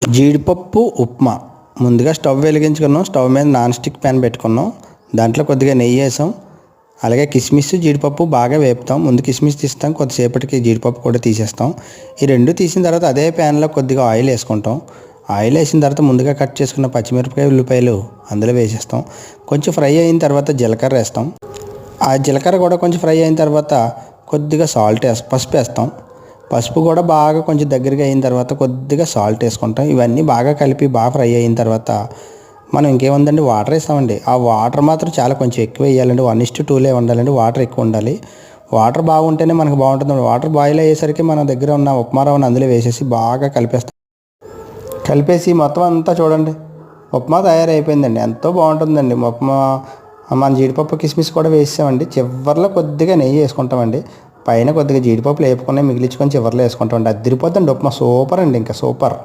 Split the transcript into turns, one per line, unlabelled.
జీడిపప్పు ఉప్మా. ముందుగా stove వెలిగించుకున్నాం. Stove మీద నాన్ స్టిక్ ప్యాన్ పెట్టుకున్నాం. దాంట్లో కొద్దిగా నెయ్యి వేసాం. అలాగే కిస్మిస్ జీడిపప్పు బాగా వేపుతాం. ముందు కిస్మిస్ తీస్తాం, కొద్దిసేపటికి జీడిపప్పు కూడా తీసేస్తాం. ఈ రెండు తీసిన తర్వాత అదే ప్యాన్లో కొద్దిగా ఆయిల్ వేసుకుంటాం. ఆయిల్ వేసిన తర్వాత ముందుగా కట్ చేసుకున్న పచ్చిమిరపకాయ, ఉల్లిపాయలు అందులో వేసేస్తాం. కొంచెం ఫ్రై అయిన తర్వాత జీలకర్ర వేస్తాం. ఆ జీలకర్ర కూడా కొంచెం ఫ్రై అయిన తర్వాత కొద్దిగా పసుపు వేస్తాం. పసుపు కూడా బాగా కొంచెం దగ్గరగా అయిన తర్వాత కొద్దిగా సాల్ట్ వేసుకుంటాం. ఇవన్నీ బాగా కలిపి బాగా ఫ్రై అయిన తర్వాత మనం ఇంకేముందండి, వాటర్ వేస్తామండి. ఆ వాటర్ మాత్రం చాలా కొంచెం ఎక్కువ వేయాలండి. 1:2 ఉండాలండి. వాటర్ ఎక్కువ ఉండాలి. వాటర్ బాగుంటేనే మనకు బాగుంటుంది. వాటర్ బాయిల్ అయ్యేసరికి మన దగ్గర ఉన్న ఉప్మా రవ్వను అందులో వేసేసి బాగా కలిపేసి మొత్తం అంతా చూడండి, ఉప్మా తయారైపోయిందండి. ఎంతో బాగుంటుందండి ఉప్మా. మన జీడిపప్పు కిస్మిస్ కూడా వేసామండి. చివరిలో కొద్దిగా నెయ్యి వేసుకుంటామండి. పైన కొద్దిగా జీడిపప్పులు వేపుకొని మిగిలించుకొని చివరిలో వేసుకుంటామండి. అదిరిపోతుందండి ఉప్మా. సూపర్ అండి, ఇంకా సూపర్.